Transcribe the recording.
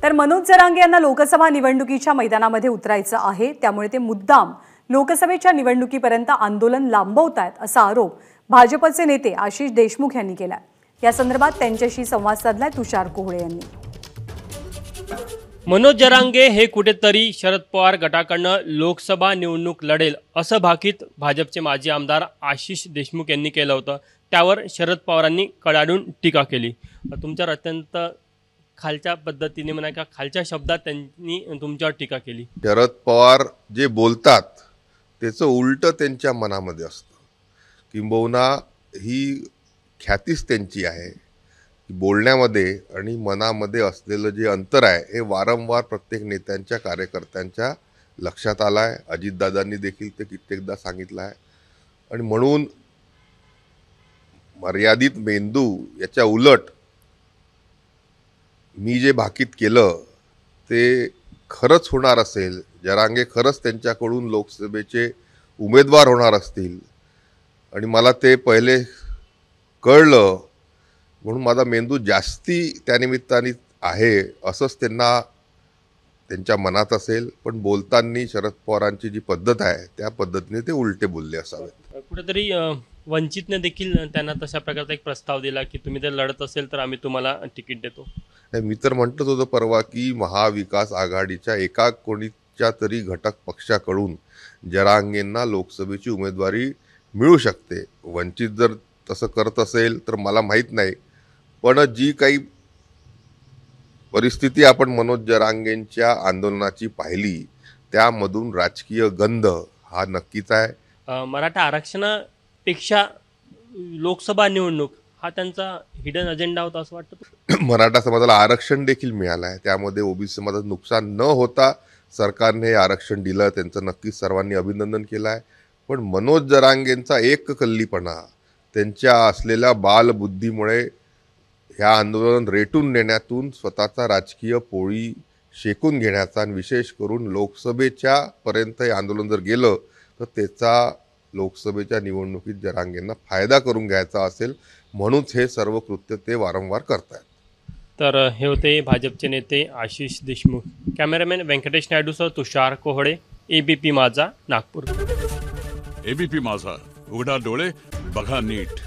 तर मनोज जरांगे यांना लोकसभा निवडणुकीच्या मैदानामध्ये उतरायचं आहे, त्यामुळे ते मुद्दाम लोकसभेच्या निवडणुकीपर्यंत आंदोलन लांबवतायत असा आरोप भाजपचे नेते आशिष देशमुख यांनी केला। या संदर्भात त्यांच्याशी संवाद साधलाय तुषार कोहळे यांनी। मनोज जरांगे हे कुठेतरी शरद पवार गटाकडनं लोकसभा निवडणूक लढेल असं भाकीत भाजपचे माजी आमदार आशिष देशमुख यांनी केलं होतं। त्यावर शरद पवारांनी कडाडून टीका केली। तुमच्यावर अत्यंत खालच्या पद्धतीने म्हणा का खालच्या शब्दात त्यांनी तुमच्यावर टीका केली। शरद पवार जे बोलतात त्याचं उलट त्यांच्या मनामध्ये असतं, किंबहुना ही ख्यातीच त्यांची आहे। बोलण्यामध्ये आणि मनामध्ये असलेलं जे अंतर आहे हे वारंवार प्रत्येक नेत्यांच्या कार्यकर्त्यांच्या लक्षात आलं आहे। अजितदादांनी देखील ते कित्येकदा सांगितलं आहे। आणि म्हणून मर्यादित मेंदू याच्या उलट मी जे भाकीत केलं ते खरंच होणार असेल, जरांगे खरंच त्यांच्याकडून लोकसभेचे उमेदवार होणार असतील आणि मला ते पहिले कळलं, म्हणून माझा मेंदू जास्ती त्यानिमित्ताने आहे असंच त्यांना त्यांच्या मनात असेल। पण बोलताना शरद पवारांची जी पद्धत आहे त्या पद्धतीने ते उलटे बोलले असावेत। कुठेतरी वंचितने देखील त्यांना तशा प्रकारचा एक प्रस्ताव दिला की तुम्ही जर लढत असेल तर आम्ही तुम्हाला तिकीट देतो। मी तर म्हणतच होतो परवा की महाविकास आघाडीच्या एका कोणीच्या तरी घटक पक्षाकडून जरांगेंना लोकसभेची उमेदवारी मिळू शकते। वंचित जर तसं करत असेल तर मला माहीत नाही, पण जी काही परिस्थिती आपण मनोज जरांगेंच्या आंदोलनाची पाहिली त्यामधून राजकीय गंध हा नक्कीच आहे। मराठा आरक्षणापेक्षा लोकसभा निवडणूक हा त्यांचा हिडन अजेंडा होता असं वाटतं। मराठा समाजाला आरक्षण देखील मिळालं आहे, त्यामध्ये ओबीसी समाजाचं नुकसान न होता सरकारने हे आरक्षण दिलं, त्यांचं नक्कीच सर्वांनी अभिनंदन केलं आहे। पण मनोज जरांगेंचा एक कल्लीपणा, त्यांच्या असलेल्या बालबुद्धीमुळे ह्या आंदोलन रेटून नेण्यातून स्वतःचा राजकीय पोळी शेकून घेण्याचा आणि विशेष करून लोकसभेच्या पर्यंत हे आंदोलन जर गेलं तर त्याचा लोकसभेच्या निवडणुकीत जरांगेंना फायदा करून घ्यायचा असेल, म्हणूनच हे सर्व कृत्य ते वारंवार करतात। तर हे होते भाजपचे नेते आशिष देशमुख। कॅमेरामॅन व्यंकटेश नायडूसह तुषार कोहळे, एबीपी माझा, नागपूर। एबीपी माझा, उघडा डोळे बघा नीट।